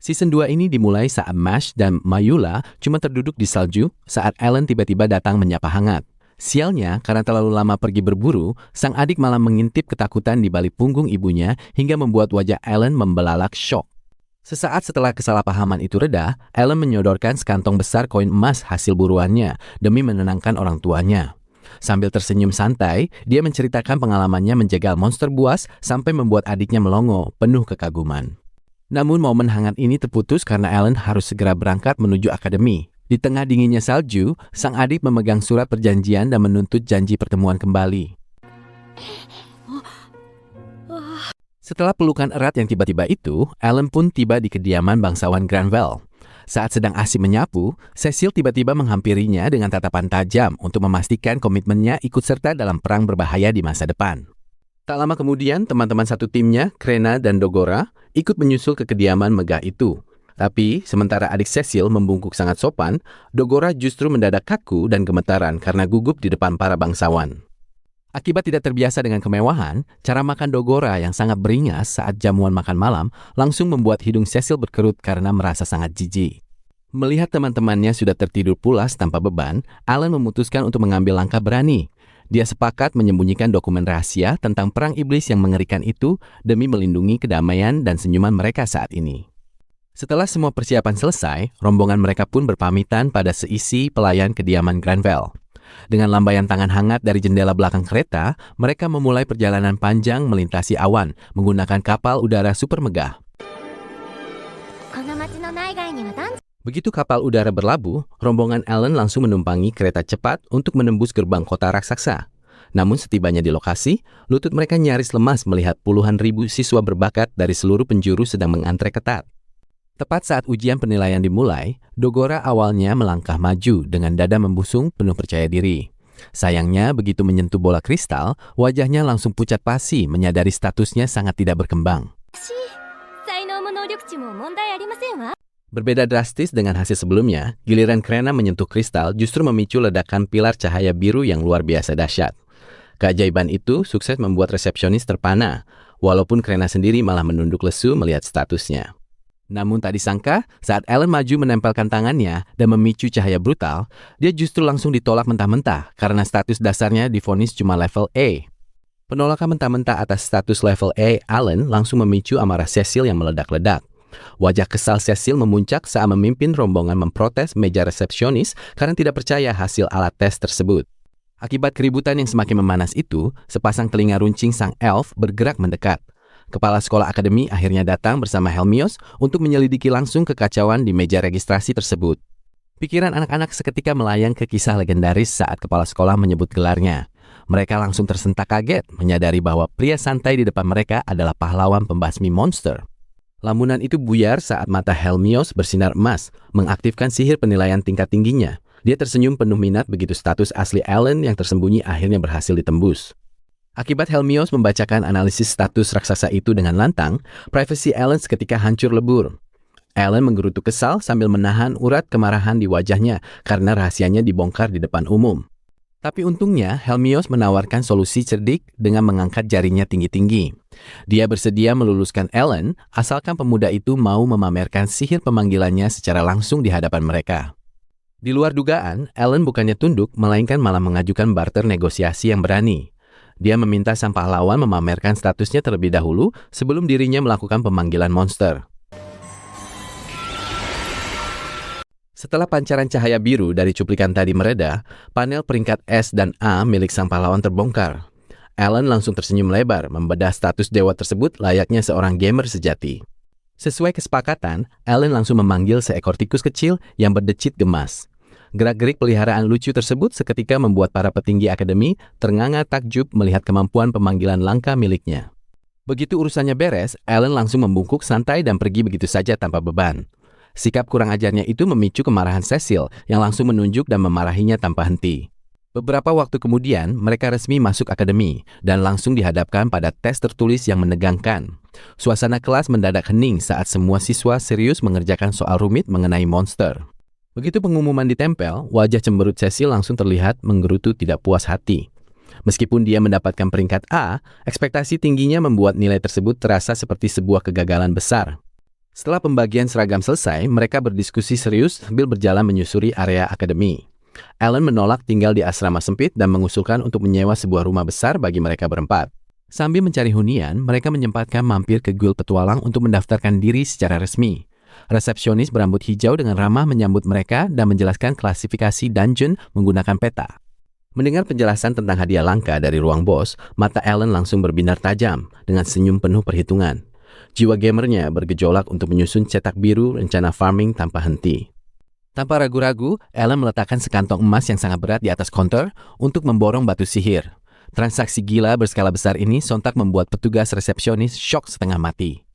Season 2 ini dimulai saat Mash dan Mayula cuma terduduk di salju saat Ellen tiba-tiba datang menyapa hangat. Sialnya, karena terlalu lama pergi berburu, sang adik malah mengintip ketakutan di balik punggung ibunya hingga membuat wajah Ellen membelalak syok. Sesaat setelah kesalahpahaman itu reda, Ellen menyodorkan sekantong besar koin emas hasil buruannya demi menenangkan orang tuanya. Sambil tersenyum santai, dia menceritakan pengalamannya menjegal monster buas sampai membuat adiknya melongo, penuh kekaguman. Namun momen hangat ini terputus karena Ellen harus segera berangkat menuju akademi. Di tengah dinginnya salju, sang adik memegang surat perjanjian dan menuntut janji pertemuan kembali. Setelah pelukan erat yang tiba-tiba itu, Ellen pun tiba di kediaman bangsawan Granville. Saat sedang asik menyapu, Cecil tiba-tiba menghampirinya dengan tatapan tajam untuk memastikan komitmennya ikut serta dalam perang berbahaya di masa depan. Tak lama kemudian, teman-teman satu timnya, Krena dan Dogora, ikut menyusul ke kediaman megah itu. Tapi, sementara adik Cecil membungkuk sangat sopan, Dogora justru mendadak kaku dan gemetaran karena gugup di depan para bangsawan. Akibat tidak terbiasa dengan kemewahan, cara makan Dogora yang sangat beringas saat jamuan makan malam langsung membuat hidung Cecil berkerut karena merasa sangat jijik. Melihat teman-temannya sudah tertidur pulas tanpa beban, Alan memutuskan untuk mengambil langkah berani. Dia sepakat menyembunyikan dokumen rahasia tentang perang iblis yang mengerikan itu demi melindungi kedamaian dan senyuman mereka saat ini. Setelah semua persiapan selesai, rombongan mereka pun berpamitan pada seisi pelayan kediaman Granville. Dengan lambaian tangan hangat dari jendela belakang kereta, mereka memulai perjalanan panjang melintasi awan menggunakan kapal udara super megah. Begitu kapal udara berlabuh, rombongan Alan langsung menumpangi kereta cepat untuk menembus gerbang kota raksasa. Namun setibanya di lokasi, lutut mereka nyaris lemas melihat puluhan ribu siswa berbakat dari seluruh penjuru sedang mengantre ketat. Tepat saat ujian penilaian dimulai, Dogora awalnya melangkah maju dengan dada membusung penuh percaya diri. Sayangnya, begitu menyentuh bola kristal, wajahnya langsung pucat pasi menyadari statusnya sangat tidak berkembang. Berbeda drastis dengan hasil sebelumnya, giliran Krena menyentuh kristal justru memicu ledakan pilar cahaya biru yang luar biasa dahsyat. Keajaiban itu sukses membuat resepsionis terpana, walaupun Krena sendiri malah menunduk lesu melihat statusnya. Namun tak disangka, saat Alan maju menempelkan tangannya dan memicu cahaya brutal, dia justru langsung ditolak mentah-mentah karena status dasarnya divonis cuma level A. Penolakan mentah-mentah atas status level A Alan langsung memicu amarah Cecil yang meledak-ledak. Wajah kesal Cecil memuncak saat memimpin rombongan memprotes meja resepsionis karena tidak percaya hasil alat tes tersebut. Akibat keributan yang semakin memanas itu, sepasang telinga runcing sang elf bergerak mendekat. Kepala sekolah akademi akhirnya datang bersama Helmios untuk menyelidiki langsung kekacauan di meja registrasi tersebut. Pikiran anak-anak seketika melayang ke kisah legendaris saat kepala sekolah menyebut gelarnya. Mereka langsung tersentak kaget menyadari bahwa pria santai di depan mereka adalah pahlawan pembasmi monster. Lamunan itu buyar saat mata Helmios bersinar emas, mengaktifkan sihir penilaian tingkat tingginya. Dia tersenyum penuh minat begitu status asli Alan yang tersembunyi akhirnya berhasil ditembus. Akibat Helmios membacakan analisis status raksasa itu dengan lantang, privasi Alan seketika hancur lebur. Alan menggerutu kesal sambil menahan urat kemarahan di wajahnya karena rahasianya dibongkar di depan umum. Tapi untungnya, Helmios menawarkan solusi cerdik dengan mengangkat jarinya tinggi-tinggi. Dia bersedia meluluskan Alan, asalkan pemuda itu mau memamerkan sihir pemanggilannya secara langsung di hadapan mereka. Di luar dugaan, Alan bukannya tunduk, melainkan malah mengajukan barter negosiasi yang berani. Dia meminta sang pahlawan memamerkan statusnya terlebih dahulu sebelum dirinya melakukan pemanggilan monster. Setelah pancaran cahaya biru dari cuplikan tadi mereda, panel peringkat S dan A milik sang pahlawan terbongkar. Alan langsung tersenyum lebar, membedah status dewa tersebut layaknya seorang gamer sejati. Sesuai kesepakatan, Alan langsung memanggil seekor tikus kecil yang berdecit gemas. Gerak-gerik peliharaan lucu tersebut seketika membuat para petinggi akademi ternganga takjub melihat kemampuan pemanggilan langka miliknya. Begitu urusannya beres, Alan langsung membungkuk santai dan pergi begitu saja tanpa beban. Sikap kurang ajarnya itu memicu kemarahan Cecil yang langsung menunjuk dan memarahinya tanpa henti. Beberapa waktu kemudian, mereka resmi masuk akademi dan langsung dihadapkan pada tes tertulis yang menegangkan. Suasana kelas mendadak hening saat semua siswa serius mengerjakan soal rumit mengenai monster. Begitu pengumuman ditempel, wajah cemberut Cecil langsung terlihat menggerutu tidak puas hati. Meskipun dia mendapatkan peringkat A, ekspektasi tingginya membuat nilai tersebut terasa seperti sebuah kegagalan besar. Setelah pembagian seragam selesai, mereka berdiskusi serius sambil berjalan menyusuri area akademi. Alan menolak tinggal di asrama sempit dan mengusulkan untuk menyewa sebuah rumah besar bagi mereka berempat. Sambil mencari hunian, mereka menyempatkan mampir ke guild petualang untuk mendaftarkan diri secara resmi. Resepsionis berambut hijau dengan ramah menyambut mereka dan menjelaskan klasifikasi dungeon menggunakan peta. Mendengar penjelasan tentang hadiah langka dari ruang bos, mata Alan langsung berbinar tajam dengan senyum penuh perhitungan. Jiwa gamernya bergejolak untuk menyusun cetak biru rencana farming tanpa henti. Tanpa ragu-ragu, Alan meletakkan sekantong emas yang sangat berat di atas counter untuk memborong batu sihir. Transaksi gila berskala besar ini sontak membuat petugas resepsionis syok setengah mati.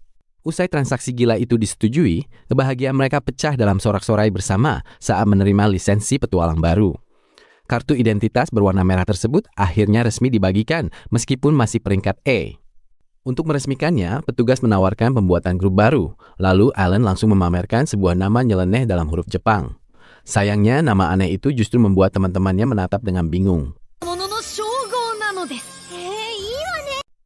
Usai transaksi gila itu disetujui, kebahagiaan mereka pecah dalam sorak-sorai bersama saat menerima lisensi petualang baru. Kartu identitas berwarna merah tersebut akhirnya resmi dibagikan meskipun masih peringkat E. Untuk meresmikannya, petugas menawarkan pembuatan grup baru, lalu Alan langsung memamerkan sebuah nama nyeleneh dalam huruf Jepang. Sayangnya, nama aneh itu justru membuat teman-temannya menatap dengan bingung.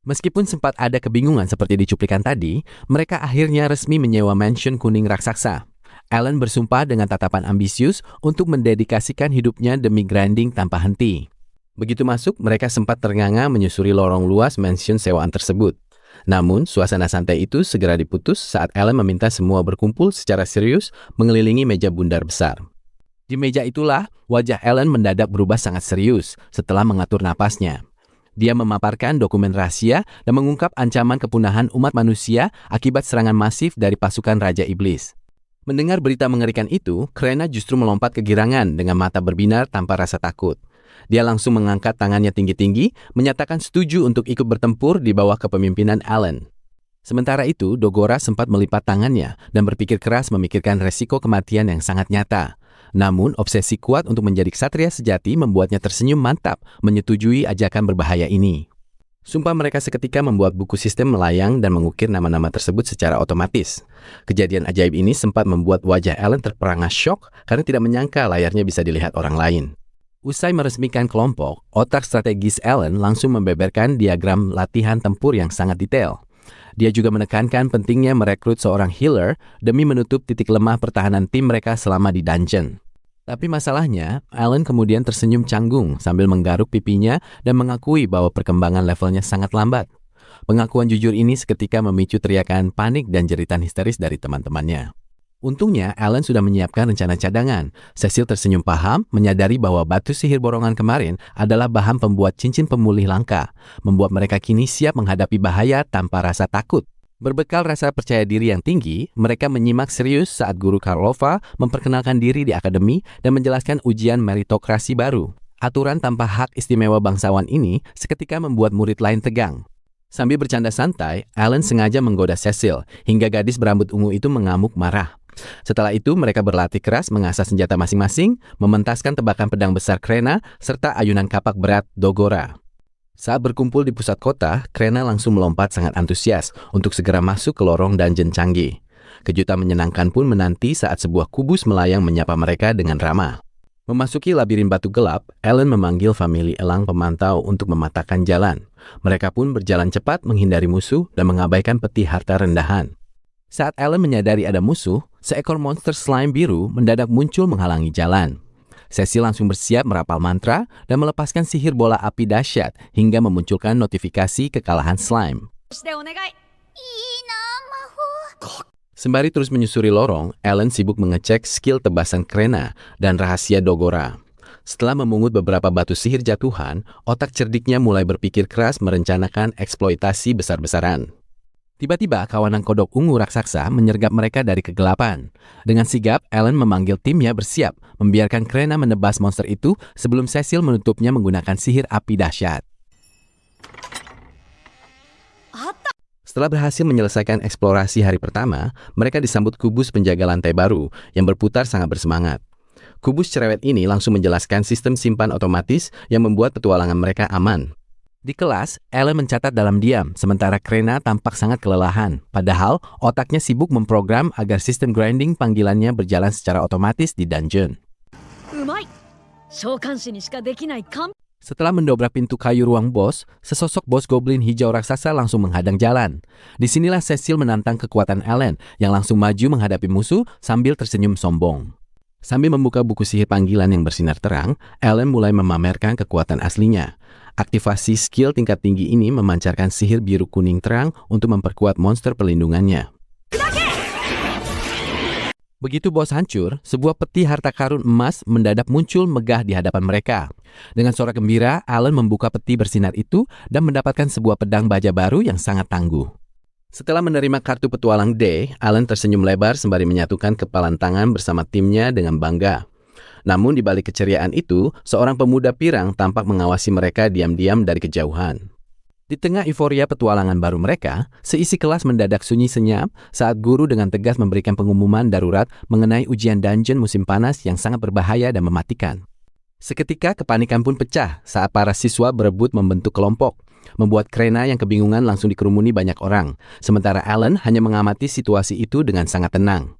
Meskipun sempat ada kebingungan seperti di cuplikan tadi, mereka akhirnya resmi menyewa mansion kuning raksasa. Alan bersumpah dengan tatapan ambisius untuk mendedikasikan hidupnya demi grinding tanpa henti. Begitu masuk, mereka sempat ternganga menyusuri lorong luas mansion sewaan tersebut. Namun, suasana santai itu segera diputus saat Alan meminta semua berkumpul secara serius mengelilingi meja bundar besar. Di meja itulah, wajah Alan mendadak berubah sangat serius setelah mengatur napasnya. Dia memaparkan dokumen rahasia dan mengungkap ancaman kepunahan umat manusia akibat serangan masif dari pasukan Raja Iblis. Mendengar berita mengerikan itu, Krena justru melompat kegirangan dengan mata berbinar tanpa rasa takut. Dia langsung mengangkat tangannya tinggi-tinggi, menyatakan setuju untuk ikut bertempur di bawah kepemimpinan Alan. Sementara itu, Dogora sempat melipat tangannya dan berpikir keras memikirkan resiko kematian yang sangat nyata. Namun, obsesi kuat untuk menjadi ksatria sejati membuatnya tersenyum mantap menyetujui ajakan berbahaya ini. Sumpah mereka seketika membuat buku sistem melayang dan mengukir nama-nama tersebut secara otomatis. Kejadian ajaib ini sempat membuat wajah Alan terperangah syok karena tidak menyangka layarnya bisa dilihat orang lain. Usai meresmikan kelompok, otak strategis Alan langsung membeberkan diagram latihan tempur yang sangat detail. Dia juga menekankan pentingnya merekrut seorang healer demi menutup titik lemah pertahanan tim mereka selama di dungeon. Tapi masalahnya, Alan kemudian tersenyum canggung sambil menggaruk pipinya dan mengakui bahwa perkembangan levelnya sangat lambat. Pengakuan jujur ini seketika memicu teriakan panik dan jeritan histeris dari teman-temannya. Untungnya, Alan sudah menyiapkan rencana cadangan. Cecil tersenyum paham, menyadari bahwa batu sihir borongan kemarin adalah bahan pembuat cincin pemulih langka, membuat mereka kini siap menghadapi bahaya tanpa rasa takut. Berbekal rasa percaya diri yang tinggi, mereka menyimak serius saat guru Karlova memperkenalkan diri di akademi dan menjelaskan ujian meritokrasi baru. Aturan tanpa hak istimewa bangsawan ini seketika membuat murid lain tegang. Sambil bercanda santai, Alan sengaja menggoda Cecil, hingga gadis berambut ungu itu mengamuk marah. Setelah itu, mereka berlatih keras mengasah senjata masing-masing, mementaskan tebakan pedang besar Krena, serta ayunan kapak berat Dogora. Saat berkumpul di pusat kota, Krena langsung melompat sangat antusias untuk segera masuk ke lorong dungeon canggih. Kejutan menyenangkan pun menanti saat sebuah kubus melayang menyapa mereka dengan ramah. Memasuki labirin batu gelap, Alan memanggil famili elang pemantau untuk mematahkan jalan. Mereka pun berjalan cepat menghindari musuh dan mengabaikan peti harta rendahan. Saat Alan menyadari ada musuh, seekor monster slime biru mendadak muncul menghalangi jalan. Cecil langsung bersiap merapal mantra dan melepaskan sihir bola api dahsyat hingga memunculkan notifikasi kekalahan slime. Sembari terus menyusuri lorong, Alan sibuk mengecek skill tebasan Krena dan rahasia Dogora. Setelah memungut beberapa batu sihir jatuhan, otak cerdiknya mulai berpikir keras merencanakan eksploitasi besar-besaran. Tiba-tiba, kawanan kodok ungu raksasa menyergap mereka dari kegelapan. Dengan sigap, Alan memanggil timnya bersiap, membiarkan Krena menebas monster itu sebelum Cecil menutupnya menggunakan sihir api dahsyat. Setelah berhasil menyelesaikan eksplorasi hari pertama, mereka disambut kubus penjaga lantai baru yang berputar sangat bersemangat. Kubus cerewet ini langsung menjelaskan sistem simpan otomatis yang membuat petualangan mereka aman. Di kelas, Alan mencatat dalam diam, sementara Krena tampak sangat kelelahan. Padahal, otaknya sibuk memprogram agar sistem grinding panggilannya berjalan secara otomatis di dungeon. Setelah mendobrak pintu kayu ruang bos, sesosok bos goblin hijau raksasa langsung menghadang jalan. Disinilah Cecil menantang kekuatan Alan yang langsung maju menghadapi musuh sambil tersenyum sombong. Sambil membuka buku sihir panggilan yang bersinar terang, Alan mulai memamerkan kekuatan aslinya. Aktivasi skill tingkat tinggi ini memancarkan sihir biru kuning terang untuk memperkuat monster perlindungannya. Begitu bos hancur, sebuah peti harta karun emas mendadak muncul megah di hadapan mereka. Dengan sorak gembira, Alan membuka peti bersinar itu dan mendapatkan sebuah pedang baja baru yang sangat tangguh. Setelah menerima kartu petualang D, Alan tersenyum lebar sembari menyatukan kepalan tangan bersama timnya dengan bangga. Namun di balik keceriaan itu, seorang pemuda pirang tampak mengawasi mereka diam-diam dari kejauhan. Di tengah euforia petualangan baru mereka, seisi kelas mendadak sunyi senyap saat guru dengan tegas memberikan pengumuman darurat mengenai ujian dungeon musim panas yang sangat berbahaya dan mematikan. Seketika kepanikan pun pecah saat para siswa berebut membentuk kelompok, membuat Krena yang kebingungan langsung dikerumuni banyak orang, sementara Alan hanya mengamati situasi itu dengan sangat tenang.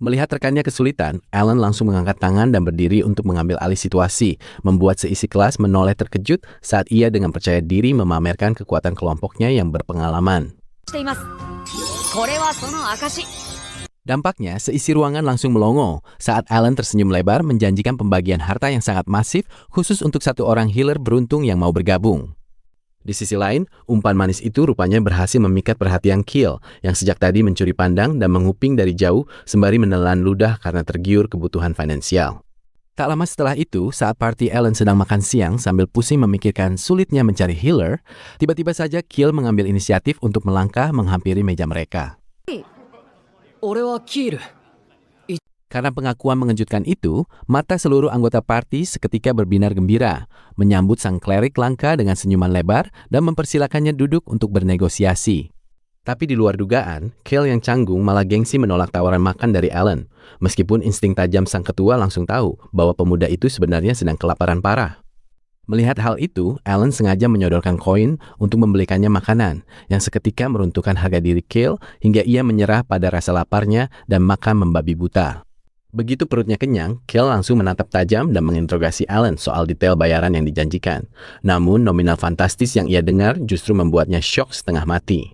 Melihat rekannya kesulitan, Alan langsung mengangkat tangan dan berdiri untuk mengambil alih situasi, membuat seisi kelas menoleh terkejut saat ia dengan percaya diri memamerkan kekuatan kelompoknya yang berpengalaman. Dampaknya, seisi ruangan langsung melongo saat Alan tersenyum lebar menjanjikan pembagian harta yang sangat masif khusus untuk satu orang healer beruntung yang mau bergabung. Di sisi lain, umpan manis itu rupanya berhasil memikat perhatian Kill yang sejak tadi mencuri pandang dan menguping dari jauh sembari menelan ludah karena tergiur kebutuhan finansial. Tak lama setelah itu, saat party Alan sedang makan siang sambil pusing memikirkan sulitnya mencari healer, tiba-tiba saja Kill mengambil inisiatif untuk melangkah menghampiri meja mereka. Karena pengakuan mengejutkan itu, mata seluruh anggota party seketika berbinar gembira, menyambut sang klerik langka dengan senyuman lebar dan mempersilakannya duduk untuk bernegosiasi. Tapi di luar dugaan, Kale yang canggung malah gengsi menolak tawaran makan dari Alan, meskipun insting tajam sang ketua langsung tahu bahwa pemuda itu sebenarnya sedang kelaparan parah. Melihat hal itu, Alan sengaja menyodorkan koin untuk membelikannya makanan, yang seketika meruntuhkan harga diri Kale hingga ia menyerah pada rasa laparnya dan makan membabi buta. Begitu perutnya kenyang, Kale langsung menatap tajam dan menginterogasi Alan soal detail bayaran yang dijanjikan. Namun, nominal fantastis yang ia dengar justru membuatnya syok setengah mati.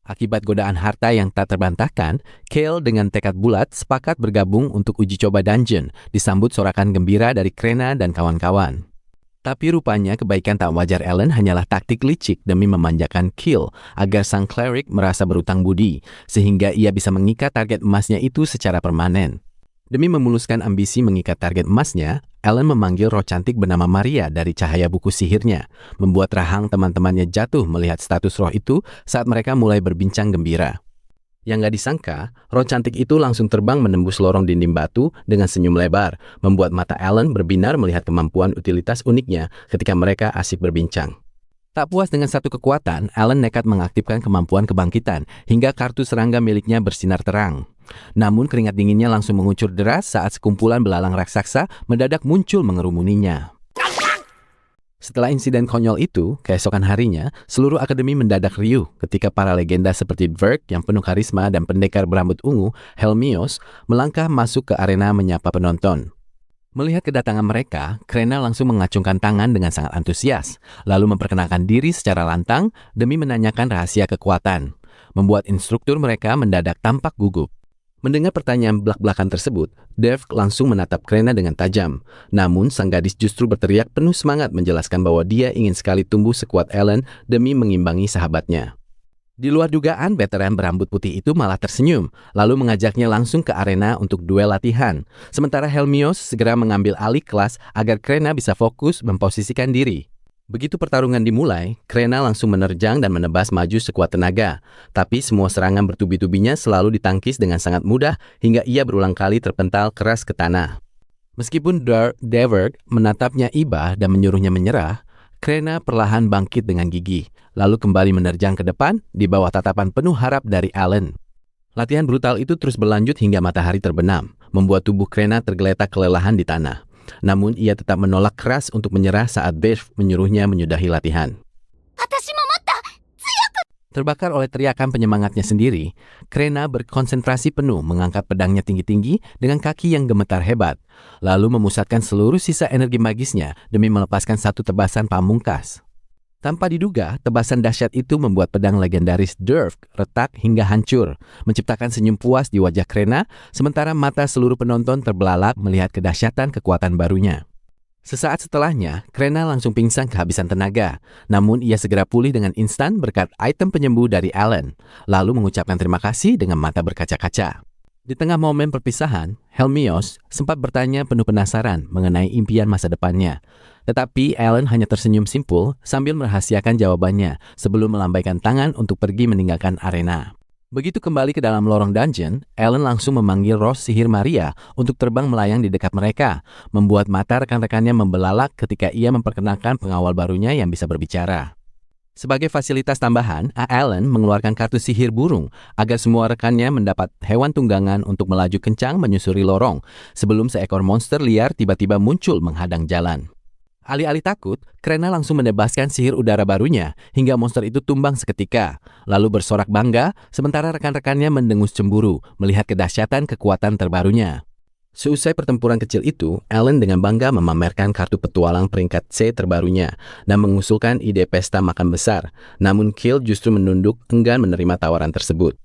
Akibat godaan harta yang tak terbantahkan, Kale dengan tekad bulat sepakat bergabung untuk uji coba dungeon, disambut sorakan gembira dari Krena dan kawan-kawan. Tapi rupanya kebaikan tak wajar Alan hanyalah taktik licik demi memanjakan Kill agar sang cleric merasa berutang budi, sehingga ia bisa mengikat target emasnya itu secara permanen. Demi memuluskan ambisi mengikat target emasnya, Alan memanggil roh cantik bernama Maria dari cahaya buku sihirnya, membuat rahang teman-temannya jatuh melihat status roh itu saat mereka mulai berbincang gembira. Yang gak disangka, roh cantik itu langsung terbang menembus lorong dinding batu dengan senyum lebar, membuat mata Alan berbinar melihat kemampuan utilitas uniknya ketika mereka asik berbincang. Tak puas dengan satu kekuatan, Alan nekat mengaktifkan kemampuan kebangkitan hingga kartu serangga miliknya bersinar terang. Namun keringat dinginnya langsung mengucur deras saat sekumpulan belalang raksasa mendadak muncul mengerumuninya. Setelah insiden konyol itu, keesokan harinya, seluruh akademi mendadak riuh ketika para legenda seperti Dverg yang penuh karisma dan pendekar berambut ungu, Helmios, melangkah masuk ke arena menyapa penonton. Melihat kedatangan mereka, Krena langsung mengacungkan tangan dengan sangat antusias, lalu memperkenalkan diri secara lantang demi menanyakan rahasia kekuatan, membuat instruktur mereka mendadak tampak gugup. Mendengar pertanyaan belak-belakan tersebut, Dev langsung menatap Krena dengan tajam. Namun, sang gadis justru berteriak penuh semangat menjelaskan bahwa dia ingin sekali tumbuh sekuat Alan demi mengimbangi sahabatnya. Di luar dugaan, veteran berambut putih itu malah tersenyum, lalu mengajaknya langsung ke arena untuk duel latihan. Sementara Helmios segera mengambil alih kelas agar Krena bisa fokus memposisikan diri. Begitu pertarungan dimulai, Krena langsung menerjang dan menebas maju sekuat tenaga. Tapi semua serangan bertubi-tubinya selalu ditangkis dengan sangat mudah hingga ia berulang kali terpental keras ke tanah. Meskipun Dverg menatapnya iba dan menyuruhnya menyerah, Krena perlahan bangkit dengan gigih, lalu kembali menerjang ke depan di bawah tatapan penuh harap dari Alan. Latihan brutal itu terus berlanjut hingga matahari terbenam, membuat tubuh Krena tergeletak kelelahan di tanah. Namun ia tetap menolak keras untuk menyerah saat Bev menyuruhnya menyudahi latihan. Terbakar oleh teriakan penyemangatnya sendiri, Krena berkonsentrasi penuh mengangkat pedangnya tinggi-tinggi dengan kaki yang gemetar hebat, lalu memusatkan seluruh sisa energi magisnya demi melepaskan satu tebasan pamungkas. Tanpa diduga, tebasan dahsyat itu membuat pedang legendaris Dirk retak hingga hancur, menciptakan senyum puas di wajah Krena, sementara mata seluruh penonton terbelalak melihat kedahsyatan kekuatan barunya. Sesaat setelahnya, Krena langsung pingsan kehabisan tenaga. Namun ia segera pulih dengan instan berkat item penyembuh dari Alan, lalu mengucapkan terima kasih dengan mata berkaca-kaca. Di tengah momen perpisahan, Helmios sempat bertanya penuh penasaran mengenai impian masa depannya. Tetapi Alan hanya tersenyum simpul sambil merahasiakan jawabannya sebelum melambaikan tangan untuk pergi meninggalkan arena. Begitu kembali ke dalam lorong dungeon, Alan langsung memanggil roh sihir Maria untuk terbang melayang di dekat mereka, membuat mata rekan-rekannya membelalak ketika ia memperkenalkan pengawal barunya yang bisa berbicara. Sebagai fasilitas tambahan, Alan mengeluarkan kartu sihir burung agar semua rekannya mendapat hewan tunggangan untuk melaju kencang menyusuri lorong sebelum seekor monster liar tiba-tiba muncul menghadang jalan. Alih-alih takut, Krena langsung menebaskan sihir udara barunya hingga monster itu tumbang seketika, lalu bersorak bangga sementara rekan-rekannya mendengus cemburu melihat kedahsyatan kekuatan terbarunya. Seusai pertempuran kecil itu, Alan dengan bangga memamerkan kartu petualang peringkat C terbarunya dan mengusulkan ide pesta makan besar, namun Kale justru menunduk enggan menerima tawaran tersebut.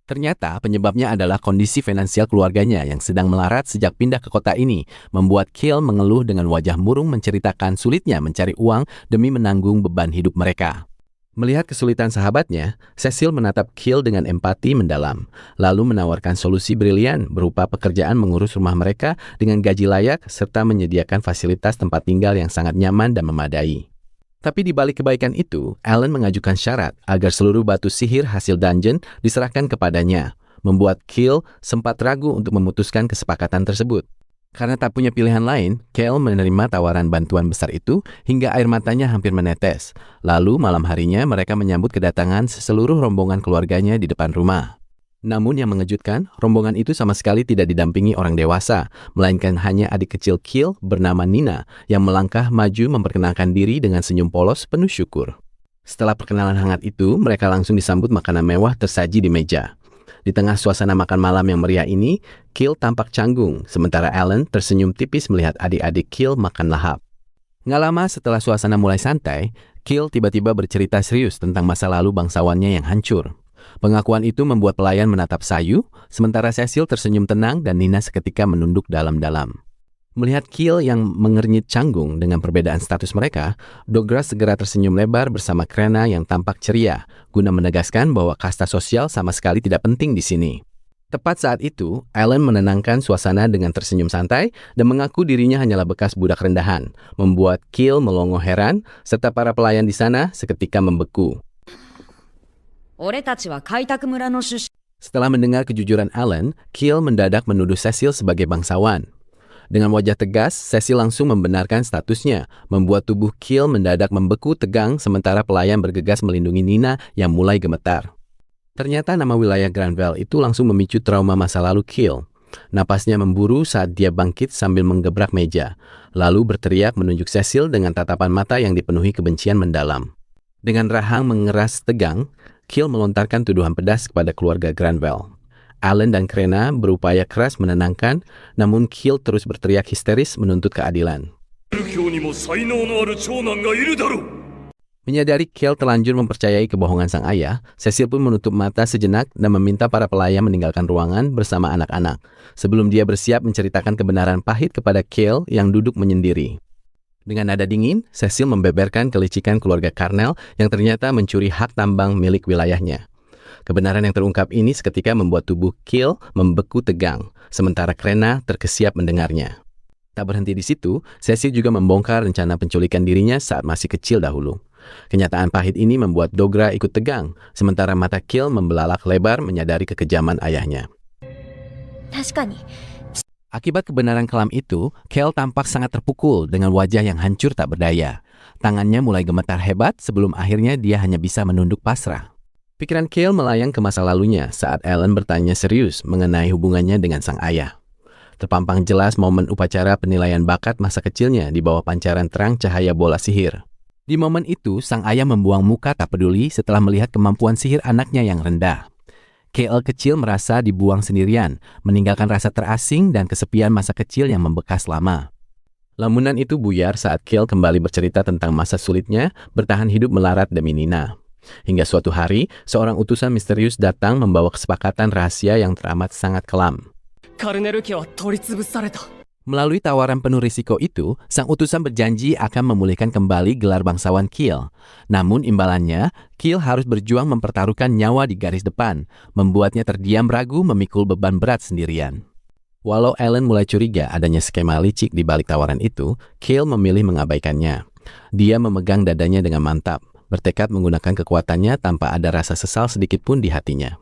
Ternyata penyebabnya adalah kondisi finansial keluarganya yang sedang melarat sejak pindah ke kota ini, membuat Kale mengeluh dengan wajah murung menceritakan sulitnya mencari uang demi menanggung beban hidup mereka. Melihat kesulitan sahabatnya, Cecil menatap Kale dengan empati mendalam, lalu menawarkan solusi brilian berupa pekerjaan mengurus rumah mereka dengan gaji layak serta menyediakan fasilitas tempat tinggal yang sangat nyaman dan memadai. Tapi di balik kebaikan itu, Alan mengajukan syarat agar seluruh batu sihir hasil dungeon diserahkan kepadanya, membuat Kale sempat ragu untuk memutuskan kesepakatan tersebut. Karena tak punya pilihan lain, Kale menerima tawaran bantuan besar itu hingga air matanya hampir menetes. Lalu malam harinya mereka menyambut kedatangan seluruh rombongan keluarganya di depan rumah. Namun yang mengejutkan, rombongan itu sama sekali tidak didampingi orang dewasa, melainkan hanya adik kecil Kale bernama Nina yang melangkah maju memperkenalkan diri dengan senyum polos penuh syukur. Setelah perkenalan hangat itu, mereka langsung disambut makanan mewah tersaji di meja. Di tengah suasana makan malam yang meriah ini, Kale tampak canggung, sementara Alan tersenyum tipis melihat adik-adik Kale makan lahap. Nggak lama setelah suasana mulai santai, Kale tiba-tiba bercerita serius tentang masa lalu bangsawannya yang hancur. Pengakuan itu membuat pelayan menatap sayu, sementara Cecil tersenyum tenang dan Nina seketika menunduk dalam-dalam. Melihat Kale yang mengernyit canggung dengan perbedaan status mereka, Douglas segera tersenyum lebar bersama Krena yang tampak ceria, guna menegaskan bahwa kasta sosial sama sekali tidak penting di sini. Tepat saat itu, Alan menenangkan suasana dengan tersenyum santai dan mengaku dirinya hanyalah bekas budak rendahan, membuat Kale melongo heran, serta para pelayan di sana seketika membeku. Setelah mendengar kejujuran Alan, Kale mendadak menuduh Cecil sebagai bangsawan. Dengan wajah tegas, Cecil langsung membenarkan statusnya, membuat tubuh Kale mendadak membeku tegang sementara pelayan bergegas melindungi Nina yang mulai gemetar. Ternyata nama wilayah Granville itu langsung memicu trauma masa lalu Kale. Napasnya memburu saat dia bangkit sambil menggebrak meja, lalu berteriak menunjuk Cecil dengan tatapan mata yang dipenuhi kebencian mendalam. Dengan rahang mengeras tegang, Kale melontarkan tuduhan pedas kepada keluarga Granville. Alan dan Krena berupaya keras menenangkan, namun Kale terus berteriak histeris menuntut keadilan. Menyadari Kale terlanjur mempercayai kebohongan sang ayah, Cecil pun menutup mata sejenak dan meminta para pelayan meninggalkan ruangan bersama anak-anak, sebelum dia bersiap menceritakan kebenaran pahit kepada Kale yang duduk menyendiri. Dengan nada dingin, Cecil membeberkan kelicikan keluarga Carnell yang ternyata mencuri hak tambang milik wilayahnya. Kebenaran yang terungkap ini seketika membuat tubuh Kale membeku tegang, sementara Krena terkesiap mendengarnya. Tak berhenti di situ, Cecil juga membongkar rencana penculikan dirinya saat masih kecil dahulu. Kenyataan pahit ini membuat Dogra ikut tegang, sementara mata Kale membelalak lebar menyadari kekejaman ayahnya. Akibat kebenaran kelam itu, Kale tampak sangat terpukul dengan wajah yang hancur tak berdaya. Tangannya mulai gemetar hebat sebelum akhirnya dia hanya bisa menunduk pasrah. Pikiran Kale melayang ke masa lalunya saat Alan bertanya serius mengenai hubungannya dengan sang ayah. Terpampang jelas momen upacara penilaian bakat masa kecilnya di bawah pancaran terang cahaya bola sihir. Di momen itu, sang ayah membuang muka tak peduli setelah melihat kemampuan sihir anaknya yang rendah. Kale kecil merasa dibuang sendirian, meninggalkan rasa terasing dan kesepian masa kecil yang membekas lama. Lamunan itu buyar saat Kale kembali bercerita tentang masa sulitnya bertahan hidup melarat demi Nina. Hingga suatu hari, seorang utusan misterius datang membawa kesepakatan rahasia yang teramat sangat kelam. Melalui tawaran penuh risiko itu, sang utusan berjanji akan memulihkan kembali gelar bangsawan Kale. Namun imbalannya, Kale harus berjuang mempertaruhkan nyawa di garis depan, membuatnya terdiam ragu memikul beban berat sendirian. Walau Alan mulai curiga adanya skema licik di balik tawaran itu, Kale memilih mengabaikannya. Dia memegang dadanya dengan mantap, bertekad menggunakan kekuatannya tanpa ada rasa sesal sedikit pun di hatinya.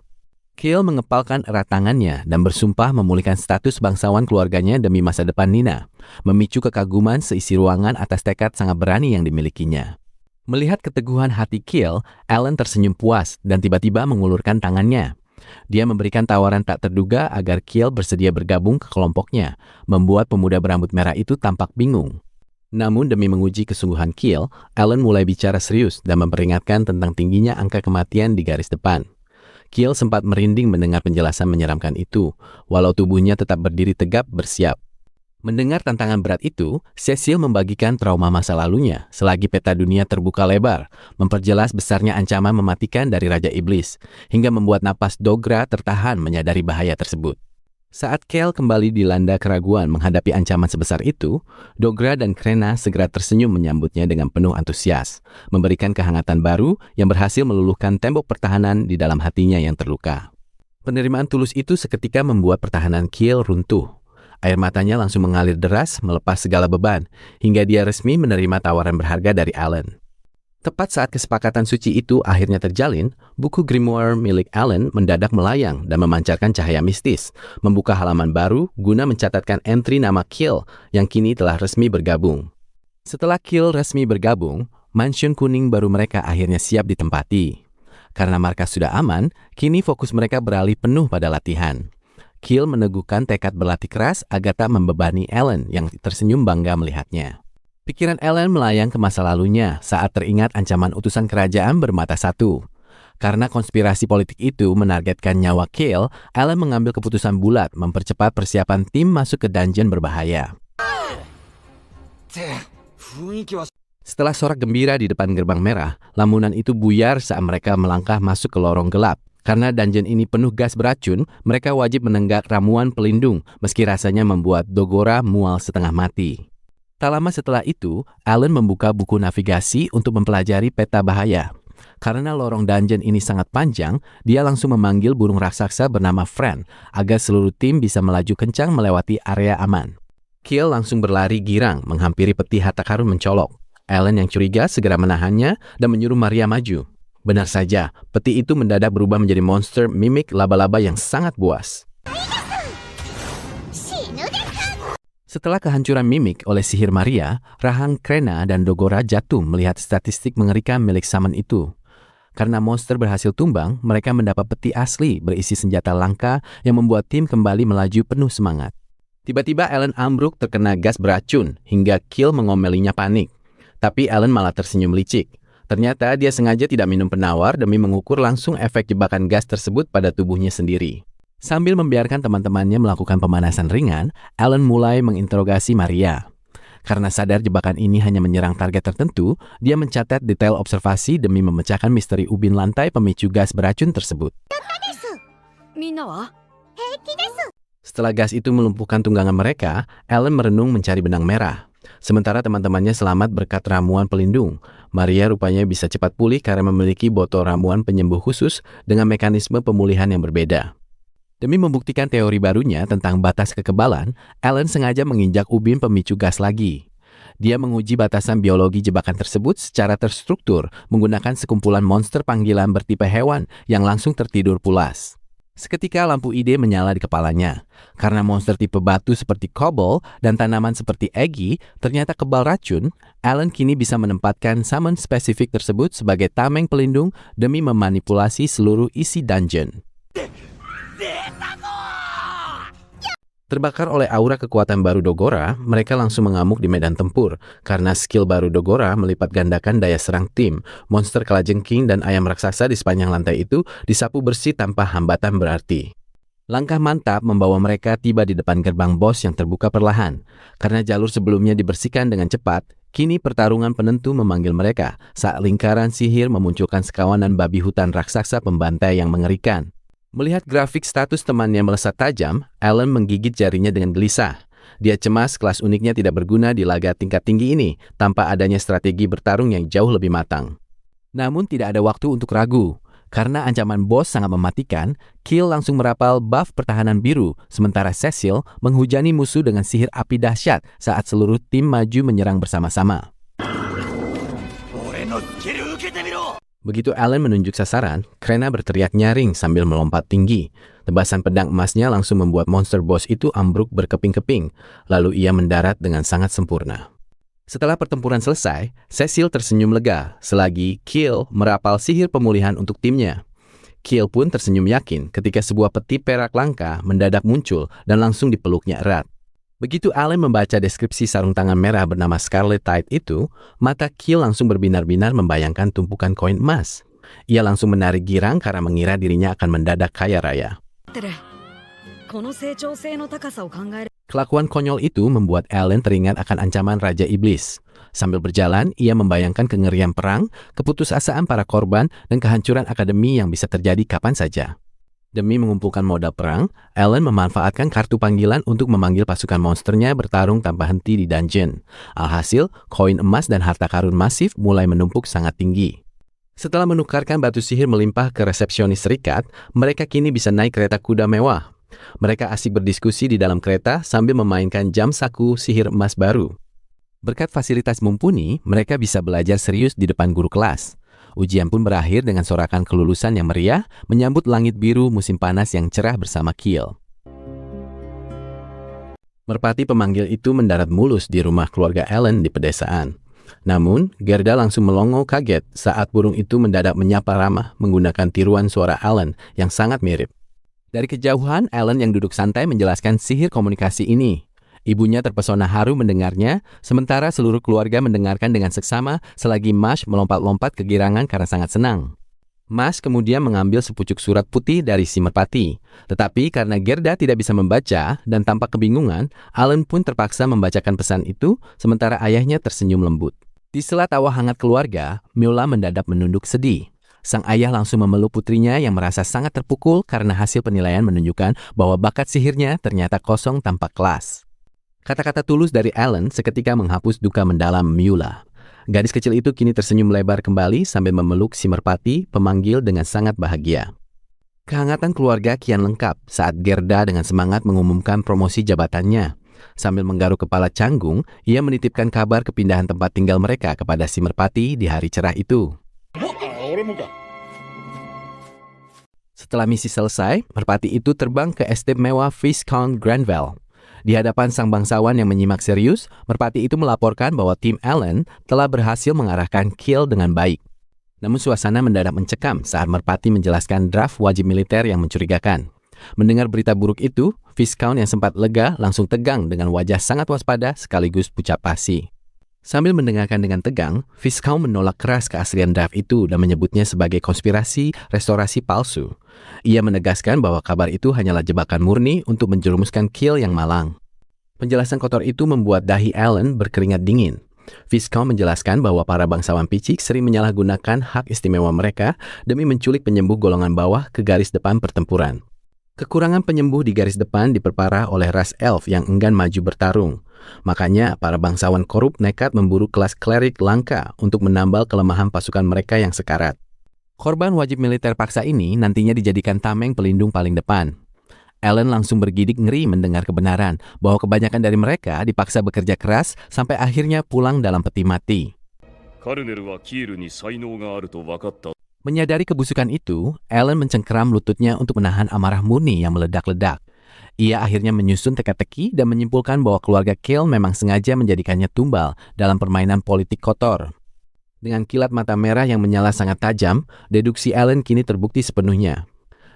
Kale mengepalkan erat tangannya dan bersumpah memulihkan status bangsawan keluarganya demi masa depan Nina, memicu kekaguman seisi ruangan atas tekad sangat berani yang dimilikinya. Melihat keteguhan hati Kale, Alan tersenyum puas dan tiba-tiba mengulurkan tangannya. Dia memberikan tawaran tak terduga agar Kale bersedia bergabung ke kelompoknya, membuat pemuda berambut merah itu tampak bingung. Namun demi menguji kesungguhan Kale, Alan mulai bicara serius dan memperingatkan tentang tingginya angka kematian di garis depan. Kale sempat merinding mendengar penjelasan menyeramkan itu, walau tubuhnya tetap berdiri tegap bersiap. Mendengar tantangan berat itu, Cecil membagikan trauma masa lalunya selagi peta dunia terbuka lebar, memperjelas besarnya ancaman mematikan dari Raja Iblis, hingga membuat napas Dogra tertahan menyadari bahaya tersebut. Saat Kale kembali dilanda keraguan menghadapi ancaman sebesar itu, Dogra dan Krena segera tersenyum menyambutnya dengan penuh antusias, memberikan kehangatan baru yang berhasil meluluhkan tembok pertahanan di dalam hatinya yang terluka. Penerimaan tulus itu seketika membuat pertahanan Kale runtuh. Air matanya langsung mengalir deras melepas segala beban, hingga dia resmi menerima tawaran berharga dari Alan. Tepat saat kesepakatan suci itu akhirnya terjalin, buku grimoire milik Alan mendadak melayang dan memancarkan cahaya mistis, membuka halaman baru guna mencatatkan entry nama Kale yang kini telah resmi bergabung. Setelah Kale resmi bergabung, mansion kuning baru mereka akhirnya siap ditempati. Karena markas sudah aman, kini fokus mereka beralih penuh pada latihan. Kale meneguhkan tekad berlatih keras agar tak membebani Alan yang tersenyum bangga melihatnya. Pikiran Alan melayang ke masa lalunya saat teringat ancaman utusan kerajaan bermata satu. Karena konspirasi politik itu menargetkan nyawa Kale, Alan mengambil keputusan bulat mempercepat persiapan tim masuk ke dungeon berbahaya. Setelah sorak gembira di depan gerbang merah, lamunan itu buyar saat mereka melangkah masuk ke lorong gelap. Karena dungeon ini penuh gas beracun, mereka wajib menenggak ramuan pelindung, meski rasanya membuat Dogora mual setengah mati. Tak lama setelah itu, Alan membuka buku navigasi untuk mempelajari peta bahaya. Karena lorong dungeon ini sangat panjang, dia langsung memanggil burung raksasa bernama Fran agar seluruh tim bisa melaju kencang melewati area aman. Kale langsung berlari girang menghampiri peti harta karun mencolok. Alan yang curiga segera menahannya dan menyuruh Maria maju. Benar saja, peti itu mendadak berubah menjadi monster mimik laba-laba yang sangat buas. Setelah kehancuran mimik oleh sihir Maria, rahang Krena dan Dogora jatuh melihat statistik mengerikan milik Summon itu. Karena monster berhasil tumbang, mereka mendapat peti asli berisi senjata langka yang membuat tim kembali melaju penuh semangat. Tiba-tiba Alan ambruk terkena gas beracun hingga Kale mengomelinya panik. Tapi Alan malah tersenyum licik. Ternyata dia sengaja tidak minum penawar demi mengukur langsung efek jebakan gas tersebut pada tubuhnya sendiri. Sambil membiarkan teman-temannya melakukan pemanasan ringan, Alan mulai menginterogasi Maria. Karena sadar jebakan ini hanya menyerang target tertentu, dia mencatat detail observasi demi memecahkan misteri ubin lantai pemicu gas beracun tersebut. Setelah gas itu melumpuhkan tunggangan mereka, Alan merenung mencari benang merah. Sementara teman-temannya selamat berkat ramuan pelindung. Maria rupanya bisa cepat pulih karena memiliki botol ramuan penyembuh khusus dengan mekanisme pemulihan yang berbeda. Demi membuktikan teori barunya tentang batas kekebalan, Alan sengaja menginjak ubin pemicu gas lagi. Dia menguji batasan biologi jebakan tersebut secara terstruktur menggunakan sekumpulan monster panggilan bertipe hewan yang langsung tertidur pulas. Seketika lampu ide menyala di kepalanya. Karena monster tipe batu seperti Cobble dan tanaman seperti Eggy ternyata kebal racun, Alan kini bisa menempatkan summon spesifik tersebut sebagai tameng pelindung demi memanipulasi seluruh isi dungeon. Terbakar oleh aura kekuatan baru Dogora, mereka langsung mengamuk di medan tempur karena skill baru Dogora melipat gandakan daya serang tim. Monster kalajengking dan ayam raksasa di sepanjang lantai itu disapu bersih tanpa hambatan berarti. Langkah mantap membawa mereka tiba di depan gerbang bos yang terbuka perlahan. Karena jalur sebelumnya dibersihkan dengan cepat, kini pertarungan penentu memanggil mereka saat lingkaran sihir memunculkan sekawanan babi hutan raksasa pembantai yang mengerikan. Melihat grafik status temannya melesat tajam, Alan menggigit jarinya dengan gelisah. Dia cemas kelas uniknya tidak berguna di laga tingkat tinggi ini tanpa adanya strategi bertarung yang jauh lebih matang. Namun tidak ada waktu untuk ragu. Karena ancaman bos sangat mematikan, Kill langsung merapal buff pertahanan biru, sementara Cecil menghujani musuh dengan sihir api dahsyat saat seluruh tim maju menyerang bersama-sama. Begitu Alan menunjuk sasaran, Krena berteriak nyaring sambil melompat tinggi. Tebasan pedang emasnya langsung membuat monster boss itu ambruk berkeping-keping, lalu ia mendarat dengan sangat sempurna. Setelah pertempuran selesai, Cecil tersenyum lega selagi Kill merapal sihir pemulihan untuk timnya. Kill pun tersenyum yakin ketika sebuah peti perak langka mendadak muncul dan langsung dipeluknya erat. Begitu Alan membaca deskripsi sarung tangan merah bernama Scarlet Tide itu, mata Kill langsung berbinar-binar membayangkan tumpukan koin emas. Ia langsung menarik girang karena mengira dirinya akan mendadak kaya raya. Kelakuan konyol itu membuat Alan teringat akan ancaman Raja Iblis. Sambil berjalan, ia membayangkan kengerian perang, keputusasaan para korban, dan kehancuran akademi yang bisa terjadi kapan saja. Demi mengumpulkan modal perang, Alan memanfaatkan kartu panggilan untuk memanggil pasukan monsternya bertarung tanpa henti di dungeon. Alhasil, koin emas dan harta karun masif mulai menumpuk sangat tinggi. Setelah menukarkan batu sihir melimpah ke resepsionis serikat, mereka kini bisa naik kereta kuda mewah. Mereka asik berdiskusi di dalam kereta sambil memainkan jam saku sihir emas baru. Berkat fasilitas mumpuni, mereka bisa belajar serius di depan guru kelas. Ujian pun berakhir dengan sorakan kelulusan yang meriah, menyambut langit biru musim panas yang cerah bersama Kill. Merpati pemanggil itu mendarat mulus di rumah keluarga Alan di pedesaan. Namun, Gerda langsung melongo kaget saat burung itu mendadak menyapa ramah menggunakan tiruan suara Alan yang sangat mirip. Dari kejauhan, Alan yang duduk santai menjelaskan sihir komunikasi ini. Ibunya terpesona haru mendengarnya, sementara seluruh keluarga mendengarkan dengan seksama selagi Mash melompat-lompat kegirangan karena sangat senang. Mash kemudian mengambil sepucuk surat putih dari si merpati. Tetapi karena Gerda tidak bisa membaca dan tampak kebingungan, Alan pun terpaksa membacakan pesan itu, sementara ayahnya tersenyum lembut. Di sela tawa hangat keluarga, Myola mendadak menunduk sedih. Sang ayah langsung memeluk putrinya yang merasa sangat terpukul karena hasil penilaian menunjukkan bahwa bakat sihirnya ternyata kosong tanpa kelas. Kata-kata tulus dari Alan seketika menghapus duka mendalam Myola. Gadis kecil itu kini tersenyum lebar kembali sambil memeluk si merpati pemanggil dengan sangat bahagia. Kehangatan keluarga kian lengkap saat Gerda dengan semangat mengumumkan promosi jabatannya. Sambil menggaruk kepala canggung, ia menitipkan kabar kepindahan tempat tinggal mereka kepada si merpati di hari cerah itu. Setelah misi selesai, merpati itu terbang ke estate mewah Viscount Granville. Di hadapan sang bangsawan yang menyimak serius, merpati itu melaporkan bahwa tim Alan telah berhasil mengarahkan Kill dengan baik. Namun suasana mendadak mencekam saat merpati menjelaskan draft wajib militer yang mencurigakan. Mendengar berita buruk itu, Viscount yang sempat lega langsung tegang dengan wajah sangat waspada sekaligus pucat pasi. Sambil mendengarkan dengan tegang, Viscount menolak keras keaslian draft itu dan menyebutnya sebagai konspirasi restorasi palsu. Ia menegaskan bahwa kabar itu hanyalah jebakan murni untuk menjerumuskan Kill yang malang. Penjelasan kotor itu membuat dahi Alan berkeringat dingin. Viscount menjelaskan bahwa para bangsawan picik sering menyalahgunakan hak istimewa mereka demi menculik penyembuh golongan bawah ke garis depan pertempuran. Kekurangan penyembuh di garis depan diperparah oleh ras elf yang enggan maju bertarung. Makanya, para bangsawan korup nekat memburu kelas klerik langka untuk menambal kelemahan pasukan mereka yang sekarat. Korban wajib militer paksa ini nantinya dijadikan tameng pelindung paling depan. Alan langsung bergidik ngeri mendengar kebenaran bahwa kebanyakan dari mereka dipaksa bekerja keras sampai akhirnya pulang dalam peti mati. Menyadari kebusukan itu, Alan mencengkeram lututnya untuk menahan amarah murni yang meledak-ledak. Ia akhirnya menyusun teka-teki dan menyimpulkan bahwa keluarga Kill memang sengaja menjadikannya tumbal dalam permainan politik kotor. Dengan kilat mata merah yang menyala sangat tajam, deduksi Alan kini terbukti sepenuhnya.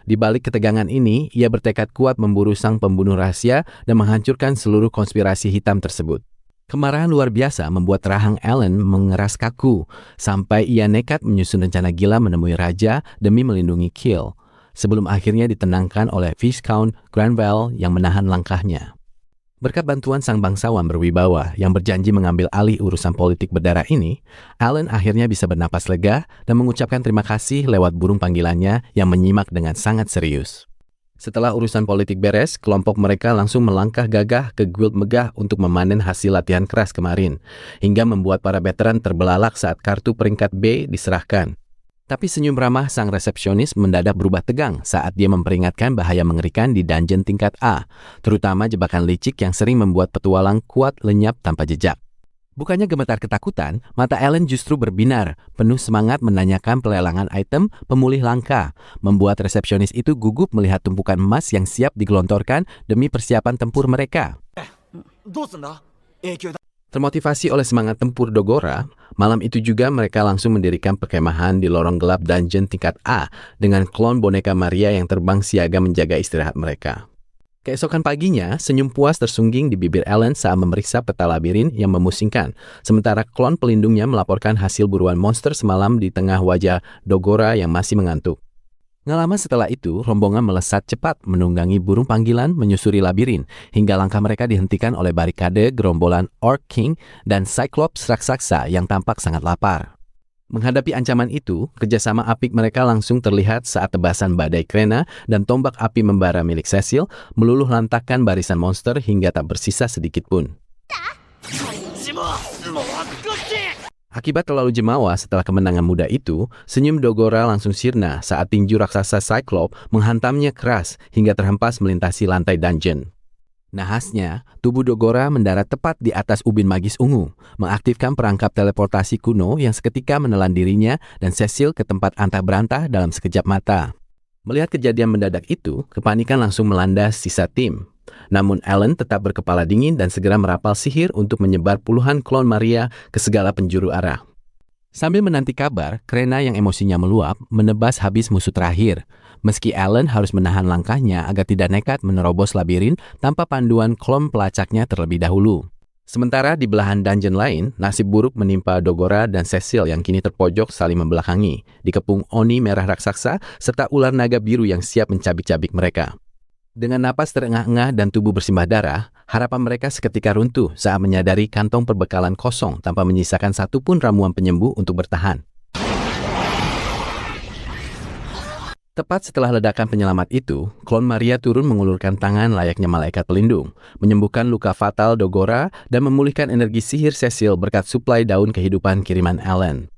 Di balik ketegangan ini, ia bertekad kuat memburu sang pembunuh rahasia dan menghancurkan seluruh konspirasi hitam tersebut. Kemarahan luar biasa membuat rahang Alan mengeras kaku, sampai ia nekat menyusun rencana gila menemui raja demi melindungi Kiel, sebelum akhirnya ditenangkan oleh Viscount Granville yang menahan langkahnya. Berkat bantuan sang bangsawan berwibawa yang berjanji mengambil alih urusan politik berdarah ini, Alan akhirnya bisa bernapas lega dan mengucapkan terima kasih lewat burung panggilannya yang menyimak dengan sangat serius. Setelah urusan politik beres, kelompok mereka langsung melangkah gagah ke guild megah untuk memanen hasil latihan keras kemarin, hingga membuat para veteran terbelalak saat kartu peringkat B diserahkan. Tapi senyum ramah sang resepsionis mendadak berubah tegang saat dia memperingatkan bahaya mengerikan di dungeon tingkat A, terutama jebakan licik yang sering membuat petualang kuat lenyap tanpa jejak. Bukannya gemetar ketakutan, mata Alan justru berbinar, penuh semangat menanyakan pelelangan item pemulih langka, membuat resepsionis itu gugup melihat tumpukan emas yang siap digelontorkan demi persiapan tempur mereka. Termotivasi oleh semangat tempur Dogora, malam itu juga mereka langsung mendirikan perkemahan di lorong gelap dungeon tingkat A dengan klon boneka Maria yang terbang siaga menjaga istirahat mereka. Keesokan paginya, senyum puas tersungging di bibir Alan saat memeriksa peta labirin yang memusingkan, sementara klon pelindungnya melaporkan hasil buruan monster semalam di tengah wajah Dogora yang masih mengantuk. Nggak lama setelah itu, rombongan melesat cepat menunggangi burung panggilan menyusuri labirin, hingga langkah mereka dihentikan oleh barikade gerombolan Orc King dan Cyclops raksasa yang tampak sangat lapar. Menghadapi ancaman itu, kerjasama apik mereka langsung terlihat saat tebasan badai Krena dan tombak api membara milik Cecil meluluh lantakkan barisan monster hingga tak bersisa sedikit pun. Akibat terlalu jemawa setelah kemenangan muda itu, senyum Dogora langsung sirna saat tinju raksasa Cyclops menghantamnya keras hingga terhempas melintasi lantai dungeon. Nahasnya, tubuh Dogora mendarat tepat di atas ubin magis ungu, mengaktifkan perangkap teleportasi kuno yang seketika menelan dirinya dan Cecil ke tempat antah berantah dalam sekejap mata. Melihat kejadian mendadak itu, kepanikan langsung melanda sisa tim. Namun Alan tetap berkepala dingin dan segera merapal sihir untuk menyebar puluhan klon Maria ke segala penjuru arah. Sambil menanti kabar, Krena yang emosinya meluap menebas habis musuh terakhir. Meski Alan harus menahan langkahnya agar tidak nekat menerobos labirin tanpa panduan klon pelacaknya terlebih dahulu. Sementara di belahan dungeon lain, nasib buruk menimpa Dogora dan Cecil yang kini terpojok saling membelakangi, dikepung Oni merah raksasa serta ular naga biru yang siap mencabik-cabik mereka. Dengan napas terengah-engah dan tubuh bersimbah darah, harapan mereka seketika runtuh saat menyadari kantong perbekalan kosong tanpa menyisakan satupun ramuan penyembuh untuk bertahan. Tepat setelah ledakan penyelamat itu, klon Maria turun mengulurkan tangan layaknya malaikat pelindung, menyembuhkan luka fatal Dogora dan memulihkan energi sihir Cecil berkat suplai daun kehidupan kiriman Alan.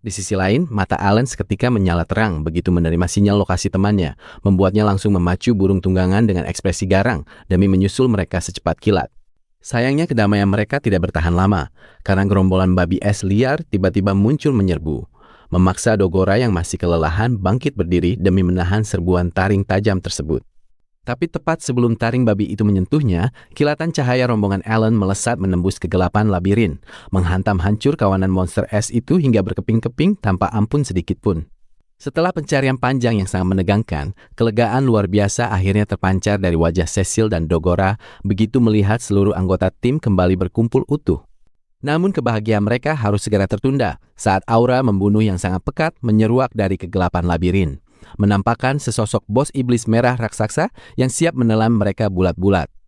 Di sisi lain, mata Alan seketika menyala terang begitu menerima sinyal lokasi temannya, membuatnya langsung memacu burung tunggangan dengan ekspresi garang demi menyusul mereka secepat kilat. Sayangnya kedamaian mereka tidak bertahan lama, karena gerombolan babi es liar tiba-tiba muncul menyerbu, memaksa Dogora yang masih kelelahan bangkit berdiri demi menahan serbuan taring tajam tersebut. Tapi tepat sebelum taring babi itu menyentuhnya, kilatan cahaya rombongan Alan melesat menembus kegelapan labirin, menghantam hancur kawanan monster es itu hingga berkeping-keping tanpa ampun sedikit pun. Setelah pencarian panjang yang sangat menegangkan, kelegaan luar biasa akhirnya terpancar dari wajah Cecil dan Dogora begitu melihat seluruh anggota tim kembali berkumpul utuh. Namun kebahagiaan mereka harus segera tertunda saat aura membunuh yang sangat pekat menyeruak dari kegelapan labirin, menampakkan sesosok bos iblis merah raksasa yang siap menelan mereka bulat-bulat.